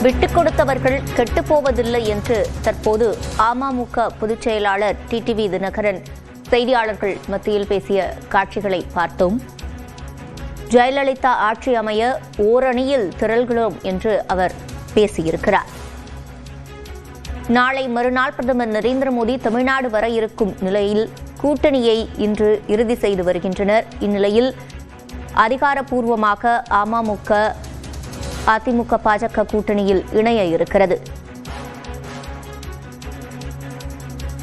விட்டுக் கொடுத்தவர்கள் கெட்டுப்போவதில்லை என்று தற்போது அமமுக பொதுச் செயலாளர் டிடிவி தினகரன் செய்தியாளர்கள் மத்தியில் பேசிய காட்சிகளை பார்த்தோம். ஜெயலலிதா ஆட்சி அமைய ஓரணியில் திரள்கிறோம் என்று அவர் பேசியிருக்கிறார். நாளை மறுநாள் பிரதமர் நரேந்திர மோடி தமிழ்நாடு வர இருக்கும் நிலையில் கூட்டணியை இன்று இறுதி செய்து வருகின்றனர். இந்நிலையில் அதிகாரப்பூர்வமாக அமமுக அதிமுக பாஜக கூட்டணியில் இணைய இருக்கிறது.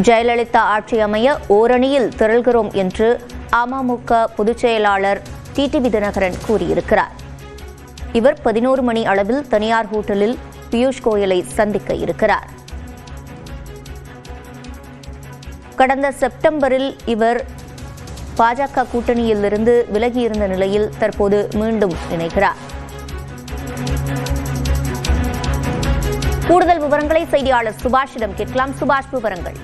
ஜெயலலிதா ஆட்சி அமைய ஓரணியில் திரள்கிறோம் என்று அமமுக பொதுச் செயலாளர் டிடிவி தினகரன் கூறியிருக்கிறார். இவர் 11 மணி அளவில் தனியார் ஹோட்டலில் பியூஷ் கோயலை சந்திக்க இருக்கிறார். கடந்த செப்டம்பரில் இவர் பாஜக கூட்டணியில் இருந்து விலகியிருந்த நிலையில் தற்போது மீண்டும் இணைகிறார். கூடுதல் விவரங்களை செய்தியாளர் சுபாஷிடம் கேட்கலாம். சுபாஷ், விவரங்கள்.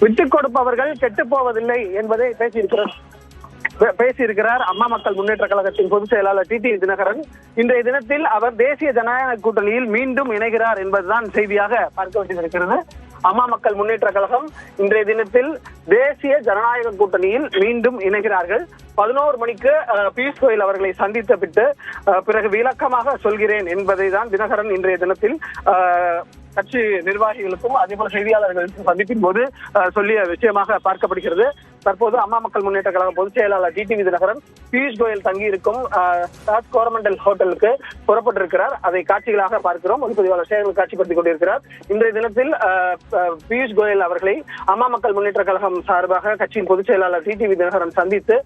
விட்டுக் கொடுப்பவர்கள் கெட்டுப் போவதில்லை என்பதை பேசியிருக்கிறார் அம்மா மக்கள் முன்னேற்ற கழகத்தின் பொதுச் செயலாளர் டிடிவி தினகரன். இன்றைய தினத்தில் அவர் தேசிய ஜனநாயக கூட்டணியில் மீண்டும் இணைகிறார் என்பதுதான் செய்தியாக பார்க்க வேண்டியிருக்கிறது. அம்மா மக்கள் முன்னேற்ற கழகம் இன்றைய தினத்தில் தேசிய ஜனநாயக கூட்டணியில் மீண்டும் இணைகிறார்கள். 11 மணிக்கு பியூஷ் கோயல் அவர்களை சந்தித்த பிறகு விளக்கமாக சொல்கிறேன் என்பதை தான் தினகரன் இன்றைய தினத்தில் கட்சி நிர்வாகிகளுக்கும் அதேபோல செய்தியாளர்களுக்கும் சந்திப்பின் போது சொல்லிய விஷயமாக பார்க்கப்படுகிறது. தற்போது அம்மா மக்கள் முன்னேற்ற கழக பொதுச் செயலாளர் டிடிவி தினகரன் பியூஷ் கோயல் தங்கியிருக்கும் தாஜ் கோரமண்டல் ஹோட்டலுக்கு புறப்பட்டிருக்கிறார். அதை காட்சிகளாக பார்க்கிறோம். ஒளிப்பதிவாளர் சேகர் காட்சிப்படுத்திக் கொண்டிருக்கிறார். இன்றைய தினத்தில் பியூஷ் கோயல் அவர்களை அம்மா மக்கள் முன்னேற்ற கழகம் சார்பாக கட்சியின் பொதுச் செயலாளர் டிடிவி தினகரன் சந்தித்து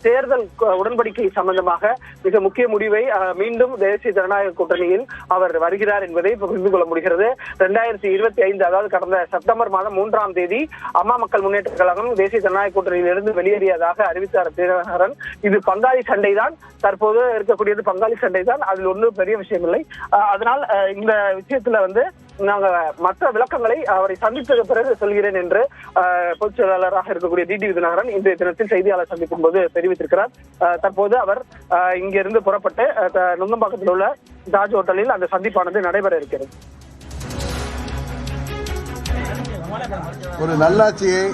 தேர்தல் உடன்படிக்கை சம்பந்தமாக மிக முக்கிய முடிவை மீண்டும் தேசிய ஜனநாயக கூட்டணியில் அவர் வருகிறார் என்பதை புரிந்து கொள்ள முடிகிறது. 2025 அதாவது கடந்த செப்டம்பர் மாதம் 3ஆம் தேதி அம்மா மக்கள் முன்னேற்ற கழகம் தேசிய ஜனநாயக கூட்டணியிலிருந்து வெளியேறியதாக அறிவித்தார் தினகரன். இது பங்காளி சண்டை தான், தற்போது இருக்கக்கூடியது பங்காளி சண்டை தான், அதில் ஒன்றும் பெரிய விஷயம் இல்லை. அதனால் இந்த விஷயத்துல நாங்க மற்ற விளக்கங்களை அவரை சந்தித்த பிறகு சொல்கிறேன் என்று பொதுச் செயலாளராக இருக்கக்கூடிய டிடிவி தினகரன் இன்றைய தினத்தில் செய்தியாளர் சந்திக்கும் போது தெரிவித்திருக்கிறார். தற்போது அவர் இங்கிருந்து புறப்பட்டு நுங்கம்பாக்கத்தில் உள்ள தாஜ் ஹோட்டலில் அந்த சந்திப்பானது நடைபெற இருக்கிறது. ஒரு நல்லாட்சியை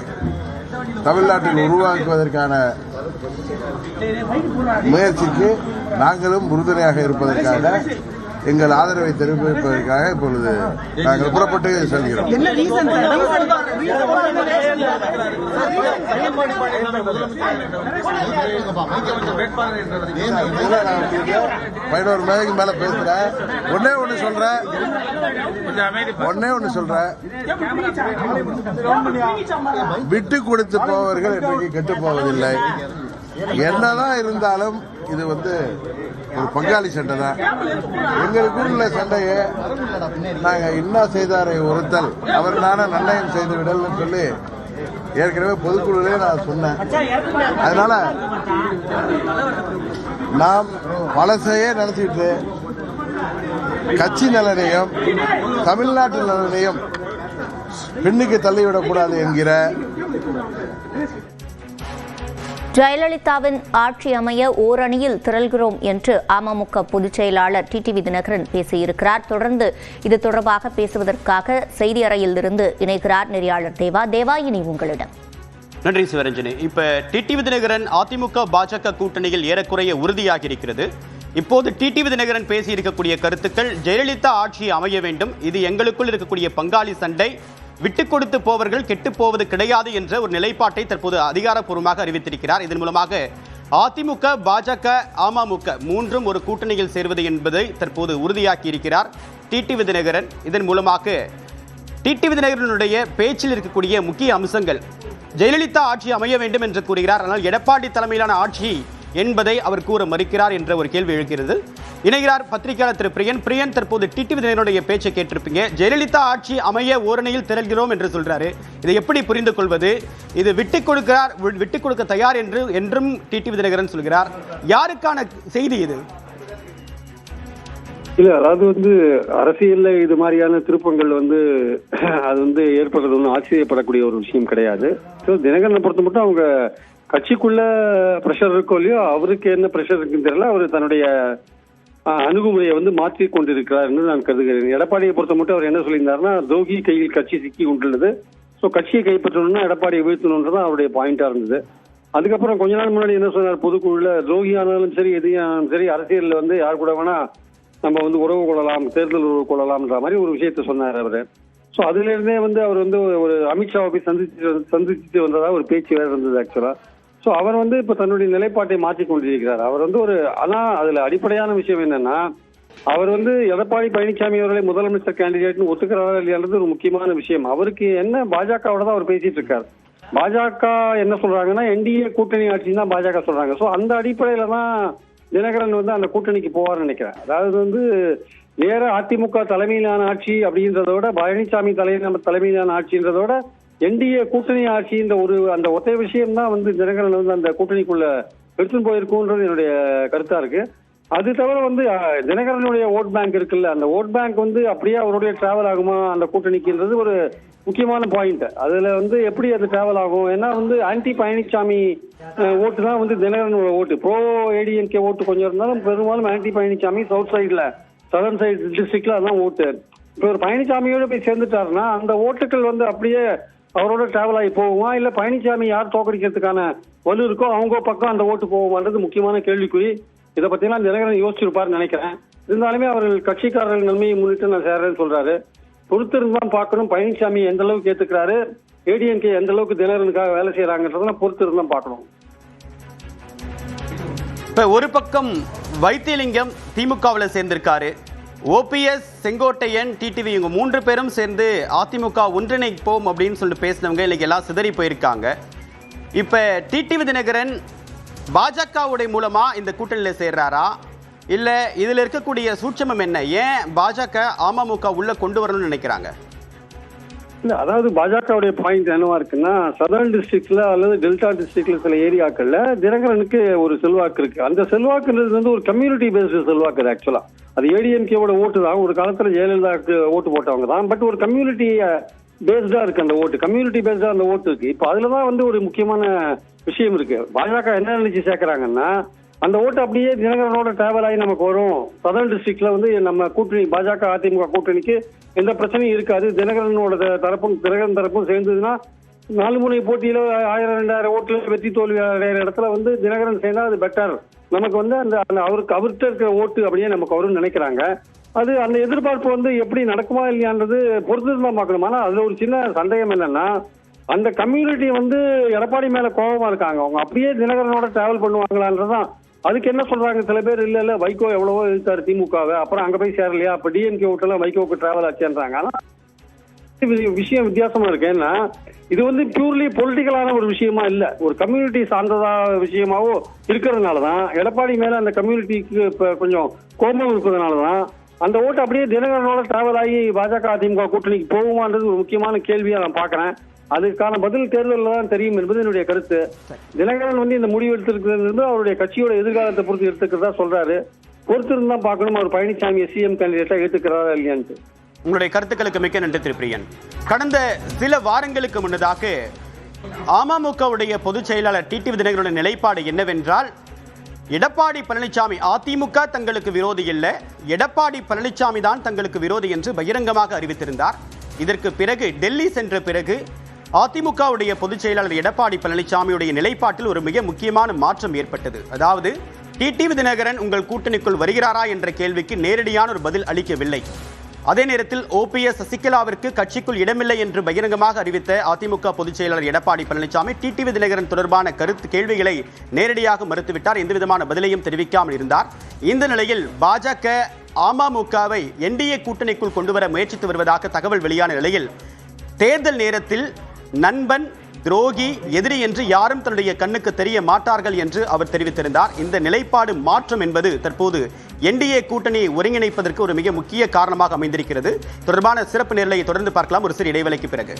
தமிழ்நாட்டில் உருவாக்குவதற்கான முயற்சிக்கு நாங்களும் உறுதுணையாக இருப்பதற்காக எங்கள் ஆதரவை தெரிவிப்பதற்காக இப்பொழுது நாங்கள் புறப்பட்டு செல்கிறோம். 11 மணிக்கு மேல பேசுறேன். ஒன்னே ஒண்ணு சொல்றேன், விட்டு கொடுத்து போவர்கள் இன்றைக்கு கெட்டு போவதில்லை. என்னதான் இருந்தாலும் இது ஒரு பங்காளி சண்டை தான். எங்களுக்குள்ள சண்டையை நாங்க இன்னா செய்தாரை ஒருத்தல் அவர் நானே நன்னயம் செய்து விடல் சொல்லி ஏற்கனவே பொதுக்குழுவே நான் சொன்னேன். அதனால நாம் பழசையே நினைச்சிட்டு கட்சி நலனையும் தமிழ்நாட்டு நலனையும் பெண்ணுக்கு தள்ளிவிடக்கூடாது என்கிற ஜெயலலிதாவின் ஆட்சி அமைய ஓரணியில் திரள்கிறோம் என்று அமமுக பொதுச் செயலாளர் டிடிவி தினகரன் பேசியிருக்கிறார். தொடர்ந்து இது தொடர்பாக பேசுவதற்காக செய்தி அறையில் இருந்து இணைகிறார் நெறியாளர் தேவா. இனி உங்களிடம். நன்றி சிவரஞ்சனி. இப்ப டிடிவி தினகரன் அதிமுக பாஜக கூட்டணியில் ஏறக்குறைய உறுதியாகி இருக்கிறது. இப்போது டிடிவி தினகரன் பேசியிருக்கக்கூடிய கருத்துக்கள் ஜெயலலிதா ஆட்சி அமைய வேண்டும், இது எங்களுக்குள் இருக்கக்கூடிய பங்காளி சண்டை, விட்டுக் கொடுத்து போவர்கள் கெட்டுப் போவது கிடையாது என்ற ஒரு நிலைப்பாட்டை தற்போது அதிகாரப்பூர்வமாக அறிவித்திருக்கிறார். இதன் மூலமாக அதிமுக பாஜக அமமுக மூன்றும் ஒரு கூட்டணியில் சேர்வது என்பதை தற்போது உறுதியாக்கி இருக்கிறார் டிடிவி தினகரன். இதன் மூலமாக டிடிவி தினகரனுடைய பேச்சில் இருக்கக்கூடிய முக்கிய அம்சங்கள் ஜெயலலிதா ஆட்சி அமைய வேண்டும் என்று கூறுகிறார். ஆனால் எடப்பாடி தலைமையிலான ஆட்சி என்பதை அவர் கூற மறுக்கிறார் என்ற ஒரு கேள்வி எழுகிறது. இணைகிறார் பத்திரிகையாளர் திரு பிரியன். தற்போது டிடிவி தினகரனுடைய பேச்சை கேட்டிருப்பீங்க. ஜெயலலிதா ஆட்சி அமைய ஓரணியில் திரள்கிறோம் என்று சொல்றாரு. இதை எப்படி புரிந்து கொள்வது? இது விட்டுக் கொடுக்க தயார் என்றும் டிடிவி தினகரன் சொல்கிறார். யாருக்கான செய்தி இது? இல்ல, அதாவது அரசியல்ல இது மாதிரியான திருப்பங்கள் அது ஏற்படுறது ஆச்சரியப்படக்கூடிய ஒரு விஷயம் கிடையாது. தினகரனை பொறுத்த மட்டும் அவங்க கட்சிக்குள்ள பிரஷர் இருக்கோ இல்லையோ, அவருக்கு என்ன பிரஷர் இருக்குன்னு தெரியல. அவர் தன்னுடைய அணுகுமுறையை வந்து மாற்றிக் கொண்டிருக்கிறார் என்று நான் கருதுகிறேன். எடப்பாடியை பொறுத்த மட்டும் அவர் என்ன சொல்லியிருந்தாருன்னா, துரோகி கையில் கட்சி சிக்கி கொண்டுள்ளது, ஸோ கட்சியை கைப்பற்றணும்னா எடப்பாடியை வீழ்த்தணுன்றதான் அவருடைய பாயிண்டா இருந்தது. அதுக்கப்புறம் கொஞ்ச நாள் முன்னாடி என்ன சொன்னார், பொதுக்குழுல துரோகியானாலும் சரி எதையானாலும் சரி அரசியலில் வந்து யார் கூட வேணா நம்ம வந்து உறவு கொள்ளலாம், தேர்தல் உறவு கொள்ளலாம்ன்ற மாதிரி ஒரு விஷயத்த சொன்னார் அவரு. ஸோ அதுல இருந்தே வந்து அவர் வந்து ஒரு அமித்ஷாவை போய் சந்திச்சுட்டு வந்ததா ஒரு பேச்சு வேற இருந்தது ஆக்சுவலா. ஸோ அவர் வந்து இப்ப தன்னுடைய நிலைப்பாட்டை மாற்றிக் கொண்டிருக்கிறார். அவர் வந்து ஆனா அதுல அடிப்படையான விஷயம் என்னன்னா, அவர் வந்து எடப்பாடி பழனிசாமி அவர்களை முதலமைச்சர் கேண்டிடேட்னு ஒத்துக்கிறாரா இல்லையான்றது ஒரு முக்கியமான விஷயம். அவருக்கு என்ன பாஜகவோட தான் அவர் பேசிட்டு இருக்காரு. பாஜக என்ன சொல்றாங்கன்னா என்டிஏ கூட்டணி ஆட்சின்னு தான் பாஜக சொல்றாங்க. ஸோ அந்த அடிப்படையில தான் தினகரன் வந்து அந்த கூட்டணிக்கு போவார்னு நினைக்கிறேன். அதாவது வந்து வேற அதிமுக தலைமையிலான ஆட்சி அப்படின்றத விட பழனிசாமி தலைமையிலான ஆட்சின்றத விட என்டிஏ கூட்டணி ஆட்சின்ற அந்த ஒற்றை விஷயம் தான் வந்து தினகரன் வந்து அந்த கூட்டணிக்குள்ள எடுத்துன்னு போயிருக்கும்ன்றது என்னுடைய கருத்தா இருக்கு. அது தவிர வந்து தினகரனுடைய ஓட் பேங்க் இருக்குல்ல, அந்த ஓட் பேங்க் வந்து அப்படியே அவருடைய டிராவல் ஆகுமா அந்த கூட்டணிக்குன்றது ஒரு முக்கியமான பாயிண்ட். அதுல வந்து எப்படி அது டிராவல் ஆகும், ஏன்னா வந்து ஆன்டி பழனிசாமி ஓட்டு தான் வந்து தினகரனோட ஓட்டு. ப்ரோ ஏடிஎம்கே ஓட்டு கொஞ்சம் இருந்தாலும் பெரும்பாலும் ஆன்டி பழனிசாமி சவுத் சைட்ல சதர்ன் சைடு டிஸ்ட்ரிக்ட்ல அதான் ஓட்டு. இப்போ ஒரு பழனிசாமியோட போய் சேர்ந்துட்டாருன்னா அந்த ஓட்டுகள் வந்து அப்படியே அவரோட டிராவல் ஆகி போகுமா, இல்ல பழனிசாமி யார் தோக்கடிக்கிறதுக்கான வலு இருக்கோ அவங்க பக்கம் அந்த ஓட்டு போகுமான்றது முக்கியமான கேள்விக்குறி. இதை பத்தியெல்லாம் தினகரன் யோசிச்சிருப்பாருன்னு நினைக்கிறேன். இருந்தாலுமே அவர்கள் கட்சிக்காரர்கள் நன்மையை முன்னிட்டு நான் சேர்றேன்னு சொல்றாரு. பொறுத்திருந்தான் பார்க்கணும் பழனிசாமி எந்த அளவுக்கு ஏத்துக்கிறாரு, ஏடிஎம்கே எந்த அளவுக்கு தினகரனுக்காக வேலை செய்யறாங்கன்றதெல்லாம் பொறுத்திருந்தான் பார்க்கணும். இப்ப ஒரு பக்கம் வைத்தியலிங்கம் திமுகவில் சேர்ந்திருக்காரு, ஓபிஎஸ், செங்கோட்டையன், டிடிவி இவங்க 3 பேரும் சேர்ந்து அதிமுக ஒன்றிணைப்போம் அப்படின்னு சொல்லிட்டு பேசினவங்க இன்னைக்கு எல்லாம் சிதறி போயிருக்காங்க. இப்ப டிடிவி தினகரன் பாஜகவுடைய மூலமா இந்த கூட்டணியில் சேர்றாரா, இல்ல இதுல இருக்கக்கூடிய சூட்சமம் என்ன, ஏன் பாஜக அமமுக உள்ள கொண்டு வரணும்னு நினைக்கிறாங்க? இல்ல, அதாவது பாஜகவுடைய பாயிண்ட் என்னவா இருக்குன்னா, சதர்ன் டிஸ்ட்ரிக்ட்ல அல்லது டெல்டா டிஸ்ட்ரிக்ட்ல சில ஏரியாக்கள்ல தினகரனுக்கு ஒரு செல்வாக்கு இருக்கு. அந்த செல்வாக்குன்றது வந்து ஒரு கம்யூனிட்டி பேஸ்டு செல்வாக்கு. ஆக்சுவலா அது ஏடிஎம்கேவோட ஓட்டு தான், ஒரு காலத்துல ஜெயலலிதாவுக்கு ஓட்டு போட்டவங்க தான், பட் ஒரு கம்யூனிட்டி பேஸ்டா இருக்கு அந்த ஓட்டு, கம்யூனிட்டி பேஸ்டா அந்த ஓட்டு இருக்கு. இப்போ அதுலதான் வந்து ஒரு முக்கியமான விஷயம் இருக்கு. பாஜக என்ன நினைச்சு சேர்க்கிறாங்கன்னா, அந்த ஓட்டு அப்படியே தினகரனோட டிராவல் ஆகி நமக்கு வரும், சதர்ன் டிஸ்ட்ரிக்ட்ல வந்து நம்ம கூட்டணி பாஜக அதிமுக கூட்டணிக்கு எந்த பிரச்சனையும் இருக்காது, தினகரன் தரப்பும் சேர்ந்ததுன்னா 4 முனை போட்டியில 1000-2000 ஓட்டுல வெற்றி தோல்வி அடைகிற இடத்துல வந்து தினகரன் சேர்ந்தா அது பெட்டர், நமக்கு வந்து அந்த அவர்கிட்ட இருக்கிற ஓட்டு அப்படியே நமக்கு வரும்னு நினைக்கிறாங்க. அது அந்த எதிர்பார்ப்பு வந்து எப்படி நடக்குமா இல்லையான்றது பொறுத்துதான் பார்க்கணும். ஆனா அதுல ஒரு சின்ன சந்தேகம் என்னன்னா, அந்த கம்யூனிட்டி வந்து எடப்பாடி மேல கோபமா இருக்காங்க, அவங்க அப்படியே தினகரனோட டிராவல் பண்ணுவாங்களான்றதான். அதுக்கு என்ன சொல்றாங்க சில பேர், இல்ல வைகோ எவ்வளவோ இருக்காரு திமுகவை, அப்புறம் அங்க போய் சேரலையா, அப்ப டிஎம்கே ஓட்டெல்லாம் வைகோக்கு டிராவல் ஆச்சுன்றாங்க. ஆனா விஷயம் வித்தியாசமா இருக்கு. ஏன்னா இது வந்து பியூர்லி பொலிட்டிக்கலான ஒரு விஷயமா இல்ல, ஒரு கம்யூனிட்டி சார்ந்ததா விஷயமாவோ இருக்கிறதுனாலதான் எடப்பாடி மேல அந்த கம்யூனிட்டிக்கு இப்ப கொஞ்சம் கோபம் இருப்பதனாலதான் அந்த ஓட்டு அப்படியே தினகரனோட டிராவல் ஆகி பாஜக அதிமுக கூட்டணிக்கு போகுமான்றது ஒரு முக்கியமான கேள்வியா நான் பாக்குறேன். அதுக்கான பதில் தேர்தலில் தான் தெரியும் என்பது என்னுடைய கருத்து. தினகரன் வந்து இந்த முடிவு எடுத்திருக்கிறது அவருடைய கட்சியோட எதிர்காலத்தை பொறுத்து எடுத்துக்கிறதா சொல்றாரு. பொறுத்திருந்தா பார்க்கணும் அவர் பழனிசாமி சிஎம் கேண்டிடேட்டா ஏத்துக்கிறாரா இல்லையான்ட்டு. உங்களுடைய கருத்துக்களுக்கு மிக்க நன்றி திரு பிரியன். கடந்த சில வாரங்களுக்கு முன்னதாக அமமுகவுடைய பொதுச் செயலாளர் டிடிவி தினகரனுடைய நிலைப்பாடு என்னவென்றால், எடப்பாடி பழனிசாமி அதிமுக தங்களுக்கு விரோதி இல்லை, எடப்பாடி பழனிசாமி தான் தங்களுக்கு விரோதி என்று பகிரங்கமாக அறிவித்திருந்தார். இதற்கு பிறகு டெல்லி சென்ற பிறகு அதிமுகவுடைய பொதுச் செயலாளர் எடப்பாடி பழனிசாமியுடைய நிலைப்பாட்டில் ஒரு மிக முக்கியமான மாற்றம் ஏற்பட்டது. அதாவது டிடிவி தினகரன் உங்கள் கூட்டணிக்குள் வருகிறாரா என்ற கேள்விக்கு நேரடியான ஒரு பதில் அளிக்கவில்லை. அதே நேரத்தில் ஓபிஎஸ் சசிகலாவிற்கு கட்சிக்குள் இடமில்லை என்று பகிரங்கமாக அறிவித்த அதிமுக பொதுச் செயலாளர் எடப்பாடி பழனிசாமி டிடிவி தினகரன் தொடர்பான கேள்விகளை நேரடியாக மறுத்துவிட்டார், எந்தவிதமான பதிலையும் தெரிவிக்காமல் இருந்தார். இந்த நிலையில் பாஜக அமமுகவை என்டிஏ கூட்டணிக்குள் கொண்டுவர முயற்சித்து வருவதாக தகவல் வெளியான நிலையில் தேர்தல் நேரத்தில் நண்பன், துரோகி, எதிரி என்று யாரும் தன்னுடைய கண்ணுக்கு தெரிய மாட்டார்கள் என்று அவர் தெரிவித்திருந்தார். இந்த நிலைப்பாடு மாற்றம் என்பது தற்போது என்டிஏ கூட்டணியை ஒருங்கிணைப்பதற்கு ஒரு மிக முக்கிய காரணமாக அமைந்திருக்கிறது. தொடர்பான சிறப்பு நேரலையை தொடர்ந்து பார்க்கலாம் ஒரு சிறு இடைவேளைக்கு பிறகு.